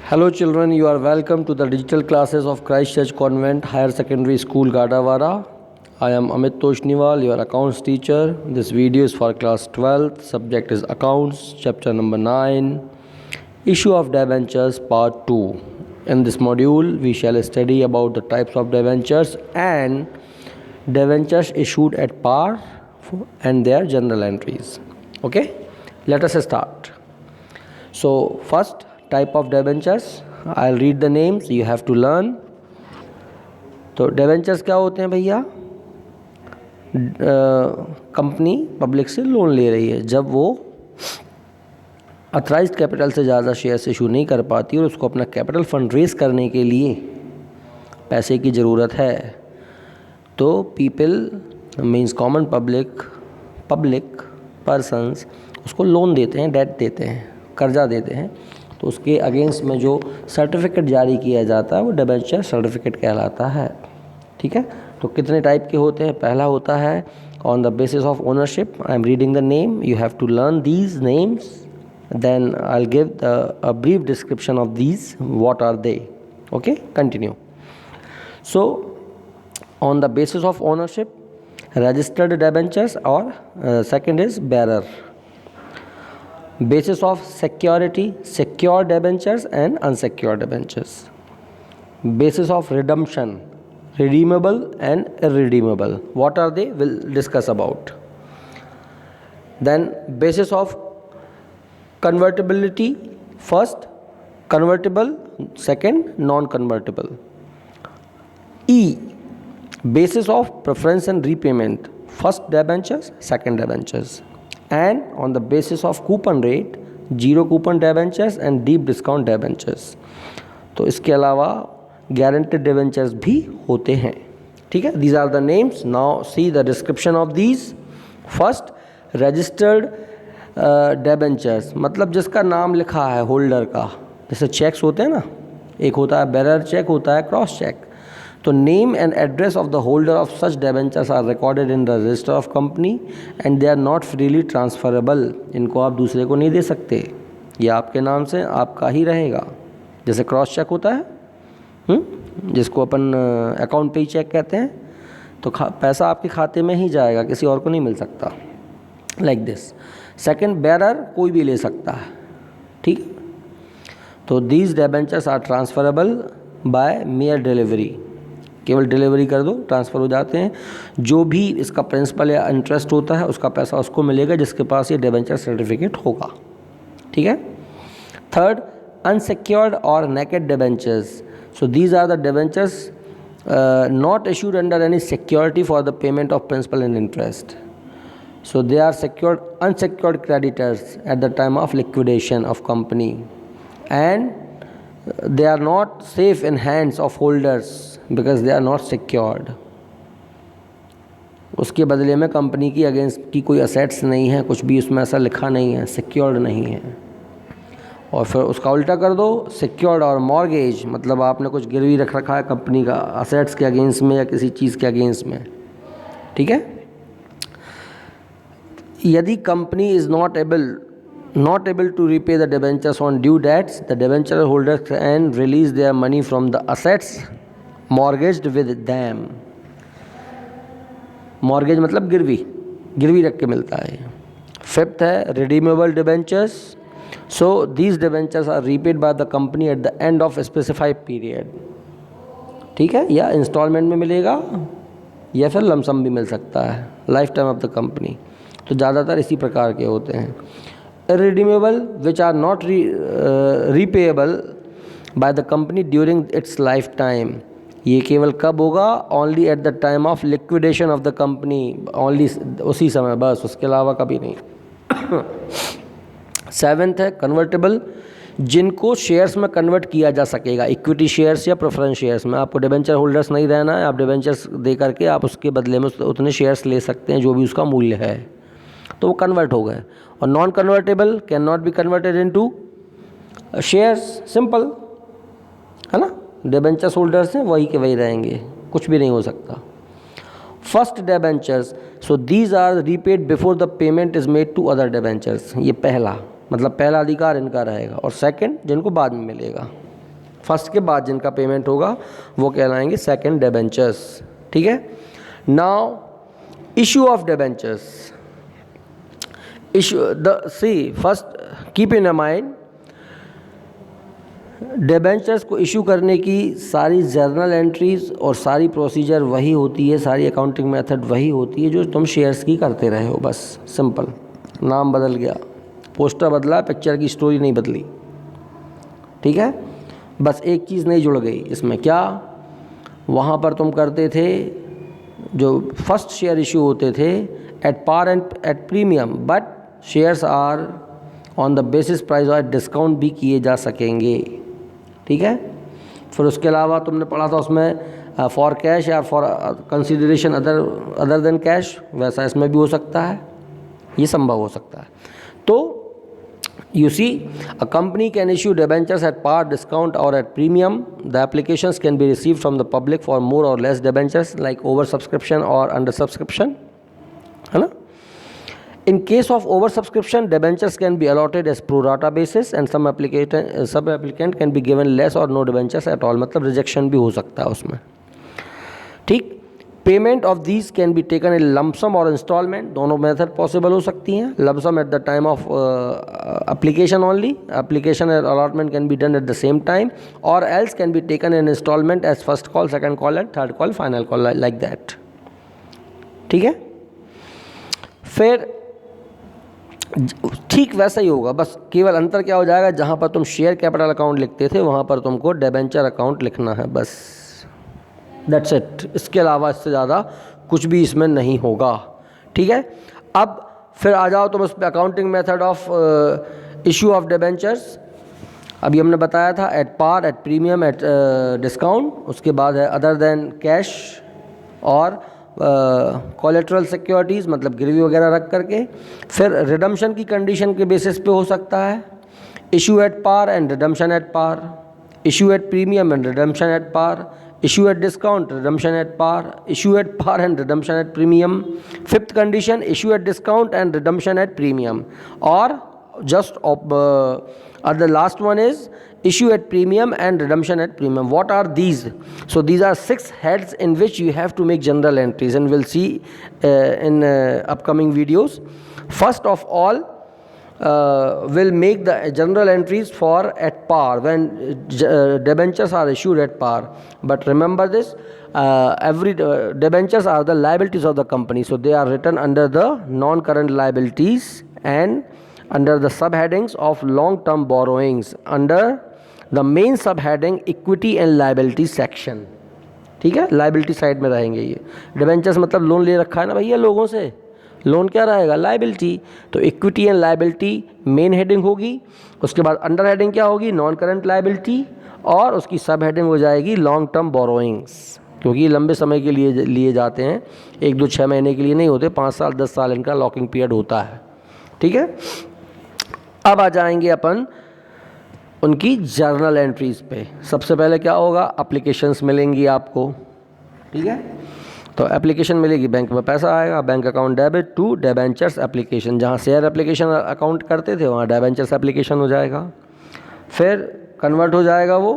Hello children, you are welcome to the digital classes of Christ Church Convent Higher Secondary School Gadawara. I am Amit Toshniwal, your accounts teacher. This video is for class 12th. Subject is accounts, chapter number 9, issue of debentures part 2. In this module, we shall study about the types of debentures and debentures issued at par and their general entries. Okay, let us start. So first, type of debentures, I'll read the names, you have to learn. तो debentures क्या होते हैं भैया? Company public से loan ले रही है जब वो अथराइज्ड कैपिटल से ज़्यादा शेयर्स इशू नहीं कर पाती और उसको अपना कैपिटल फंड रेज करने के लिए पैसे की ज़रूरत है, तो people means common public persons उसको लोन देते हैं, डेट देते हैं, कर्जा देते हैं। तो उसके अगेंस्ट में जो सर्टिफिकेट जारी किया जाता है वो डिबेंचर सर्टिफिकेट कहलाता है। ठीक है, तो कितने टाइप के होते हैं? पहला होता है on the basis of ownership. I am reading the name, you have to learn these names, then I will give a brief description of these, what are they. Okay, continue. So on the basis of ownership, registered debentures और second is bearer. Basis of security, secured debentures and unsecured debentures. Basis of redemption, redeemable and irredeemable. What are they? We'll discuss about. Then basis of convertibility, first convertible, second non-convertible. E, basis of preference and repayment, first debentures, second debentures. And on the basis of coupon rate, zero coupon debentures and deep discount debentures. तो इसके अलावा guaranteed debentures भी होते हैं। ठीक है, these are the names. Now see the description of these. First, registered debentures, मतलब जिसका नाम लिखा है होल्डर का। जैसे चेक्स होते हैं ना, एक होता है बेरर चेक, होता है क्रॉस चेक। तो name and address of the holder of such debentures are recorded in the register of company and they are not freely transferable. इनको आप दूसरे को नहीं दे सकते, ये आपके नाम से आपका ही रहेगा। जैसे क्रॉस चेक होता है, जिसको अपन अकाउंट पे ही चेक कहते हैं, तो पैसा आपके खाते में ही जाएगा, किसी और को नहीं मिल सकता। Like this. सेकेंड, बेरर कोई भी ले सकता है। ठीक है, तो these debentures are transferable by mere delivery. केवल डिलीवरी कर दो, ट्रांसफ़र हो जाते हैं। जो भी इसका प्रिंसिपल या इंटरेस्ट होता है उसका पैसा उसको मिलेगा जिसके पास ये डिबेंचर सर्टिफिकेट होगा। ठीक है। थर्ड, अनसिक्योर्ड और naked debentures. So these are the debentures not issued under any security for the payment of principal and interest. So they are unsecured creditors at the time of liquidation of company, and they are not safe in hands of holders because they are not secured. उसके बदले में company की against की कोई assets नहीं है, कुछ भी उसमें ऐसा लिखा नहीं है, सिक्योर्ड नहीं है। और फिर उसका उल्टा कर दो, सिक्योर्ड और मॉर्गेज, मतलब आपने कुछ गिरवी रख रखा है कंपनी का असेट्स के अगेंस्ट में या किसी चीज़ के अगेंस्ट में। ठीक है। यदि company is not able to repay the debentures on due debts, the debenture holders can release their money from the assets mortgaged with them. Mortgage मतलब गिरवी रख के मिलता है। फिफ्थ है redeemable debentures. So these debentures are repaid by the company at the end of a specified period. ठीक है, या इंस्टॉलमेंट में मिलेगा या फिर लमसम भी मिल सकता है, life time of the company. तो ज़्यादातर इसी प्रकार के होते हैं। irredeemable which are not repayable by the company during its lifetime. ये केवल कब होगा? only at the time of liquidation of the company, only उसी समय, बस, उसके अलावा कभी नहीं। सेवेंथ है कन्वर्टेबल, जिनको शेयर्स में कन्वर्ट किया जा सकेगा, इक्विटी शेयर्स या प्रेफरेंस शेयर्स में। आपको डिबेंचर होल्डर्स नहीं रहना है, आप डिबेंचर्स दे करके आप उसके बदले में उतने शेयर्स ले सकते हैं जो भी उसका मूल्य है, तो वो कन्वर्ट हो गए। और non convertible can not be converted into shares, simple है ना। डिबेंचर्स होल्डर्स हैं, वही के वही रहेंगे, कुछ भी नहीं हो सकता। First debentures, so these are repaid before the payment is made to other debentures. ये पहला, मतलब पहला अधिकार इनका रहेगा। और सेकंड, जिनको बाद में मिलेगा। फर्स्ट के बाद जिनका पेमेंट होगा वो कहलाएंगे सेकंड डिबेंचर्स। ठीक है। Now issue of debentures, issue the see first keep in mind, debentures को इशू करने की सारी जर्नल एंट्रीज और सारी प्रोसीजर वही होती है, सारी अकाउंटिंग मेथड वही होती है जो तुम शेयर्स की करते रहे हो। बस सिंपल, नाम बदल गया, पोस्टर बदला, पिक्चर की स्टोरी नहीं बदली। ठीक है। बस एक चीज़ नहीं जुड़ गई इसमें, क्या? वहाँ पर तुम करते थे जो फर्स्ट शेयर इशू होते थे at par and at premium, but shares are on the basis price और डिस्काउंट भी किए जा सकेंगे। ठीक है। फिर उसके अलावा तुमने पढ़ा था उसमें फॉर कैश या for consideration other than cash, वैसा इसमें भी हो सकता है, ये संभव हो सकता है। तो you see, a company can issue debentures at par, discount or at premium. The applications can be received from the public for more or less debentures like oversubscription or undersubscription, है ना? In case of oversubscription, debentures can be allotted as pro rata basis and some applicant can be given less or no debentures at all, मतलब rejection भी हो सकता है उसमें। ठीक। Payment of these can be taken in lump sum और instalment, दोनों method possible हो सकती हैं। Lump sum at the time of application only, application and allotment can be done at the same time, और else can be taken in instalment as first call, second call and third call, final call, like that. ठीक है। फिर ठीक वैसा ही होगा, बस केवल अंतर क्या हो जाएगा, जहाँ पर तुम शेयर कैपिटल अकाउंट लिखते थे वहाँ पर तुमको डिबेंचर अकाउंट लिखना है, बस दैट्स इट। इसके अलावा इससे ज़्यादा कुछ भी इसमें नहीं होगा। ठीक है। अब फिर आ जाओ तुम उस पर, accounting method of issue of debentures. अभी हमने बताया था at par, at premium, at discount, उसके बाद है अदर देन कैश और कोलेटरल सिक्योरिटीज़, मतलब गिरवी वगैरह रख करके। फिर रिडम्पशन की कंडीशन के बेसिस पे हो सकता है, issue at par and redemption at par, issue at premium and redemption at par, issue at discount, redemption at par, issue at par and redemption at premium. Fifth condition, issue at discount and redemption at premium, or just the last one is issue at premium and redemption at premium. What are these? So these are 6 heads in which you have to make general entries, and we'll see in upcoming videos. First of all, will make the general entries for at par when debentures are issued at par. But remember this, every debentures are the liabilities of the company, so they are written under the non-current liabilities and under the subheadings of long-term borrowings under the main subheading equity and liability section. ठीक है। Liability side में रहेंगे ये debentures, मतलब loan ले रखा है ना भैया लोगों से, लोन क्या रहेगा, लाइबिलिटी। तो equity and liability main heading होगी, उसके बाद अंडर हेडिंग क्या होगी, नॉन करंट लाइबिलिटी, और उसकी सब हेडिंग हो जाएगी लॉन्ग टर्म बोरोइंग्स, क्योंकि लंबे समय के लिए लिए जाते हैं, 1 2 6 महीने के लिए नहीं होते, 5 साल 10 साल इनका लॉकिंग पीरियड होता है। ठीक है। अब आ जाएंगे अपन उनकी जर्नल एंट्रीज पे। सबसे पहले क्या होगा, एप्लीकेशंस मिलेंगी आपको। ठीक है। तो एप्लीकेशन मिलेगी, बैंक में पैसा आएगा, bank account debit to debentures application, जहाँ शेयर एप्लीकेशन अकाउंट करते थे वहाँ डिबेंचर्स एप्लीकेशन हो जाएगा। फिर कन्वर्ट हो जाएगा वो,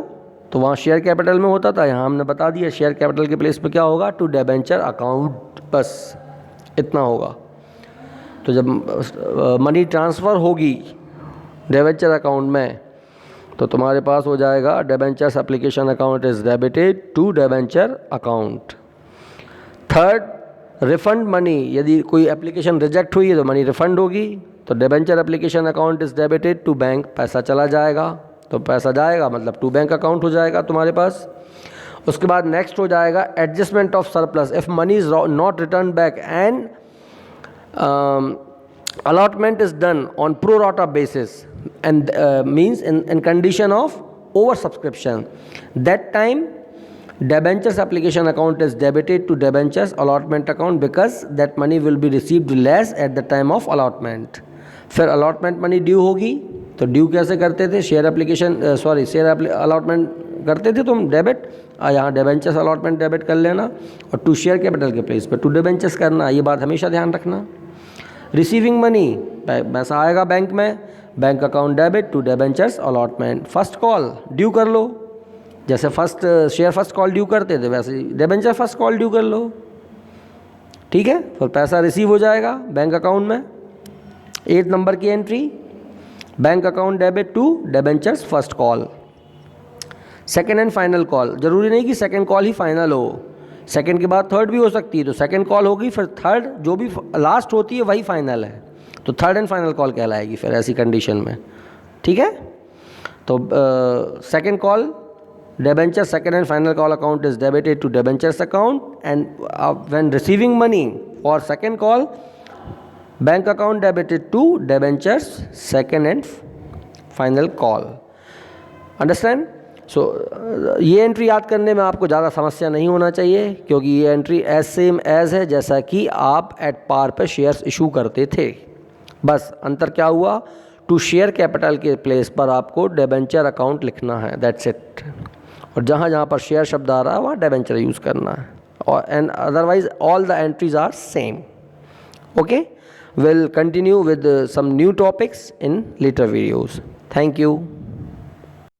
तो वहाँ शेयर कैपिटल में होता था, यहाँ हमने बता दिया शेयर कैपिटल के प्लेस पे क्या होगा, टू डिबेंचर अकाउंट, बस इतना होगा। तो जब मनी ट्रांसफ़र होगी डिबेंचर अकाउंट में, तो तुम्हारे पास हो जाएगा debentures application account is debited to debenture account. Third, refund money, यदि कोई एप्लीकेशन रिजेक्ट हुई है तो मनी रिफंड होगी, तो debenture application account is debited to bank, पैसा चला जाएगा, तो पैसा जाएगा मतलब टू बैंक अकाउंट हो जाएगा तुम्हारे पास। उसके बाद नेक्स्ट हो जाएगा adjustment of surplus, if money is not return back and allotment is done on pro rata basis and means in condition of oversubscription, that time debentures application account is debited to debentures allotment account because that money will be received less at the time of allotment. फिर allotment money due होगी, तो due कैसे करते थे, share application share allotment करते थे तुम debit, यहाँ डिबेंचर्स अलॉटमेंट डेबिट कर लेना और टू शेयर कैपिटल के प्लेस पे टू डिबेंचर्स करना, ये बात हमेशा ध्यान रखना। रिसीविंग मनी, पैसा आएगा बैंक में, bank account debit to debentures allotment. First call due कर लो, जैसे first share first call due करते थे वैसे डिबेंचर फर्स्ट कॉल ड्यू कर लो, ठीक है। फिर पैसा रिसीव हो जाएगा बैंक अकाउंट में। 8 नंबर की entry, bank account debit to debentures first call. Second and final call, जरूरी नहीं कि सेकेंड कॉल ही फाइनल हो, सेकेंड के बाद थर्ड भी हो सकती है, तो सेकेंड कॉल होगी, फिर थर्ड जो भी लास्ट होती है वही फाइनल है, तो थर्ड एंड फाइनल कॉल कहलाएगी फिर ऐसी कंडीशन में, ठीक है। तो second call debenture second and final call account is debited to debentures account, and when receiving money for second call bank account debited to debentures second and final call. Understand? So ये entry याद करने में आपको ज़्यादा समस्या नहीं होना चाहिए, क्योंकि ये एंट्री एज सेम एज है जैसा कि आप एट पार पे शेयर्स इशू करते थे। बस अंतर क्या हुआ, टू शेयर कैपिटल के प्लेस पर आपको डिबेंचर अकाउंट लिखना है, दैट्स इट। और जहाँ जहाँ पर शेयर शब्द आ रहा है वहाँ डिबेंचर यूज़ करना है, और and otherwise all the entries are same. Okay, will continue with some new topics in later videos. Thank you.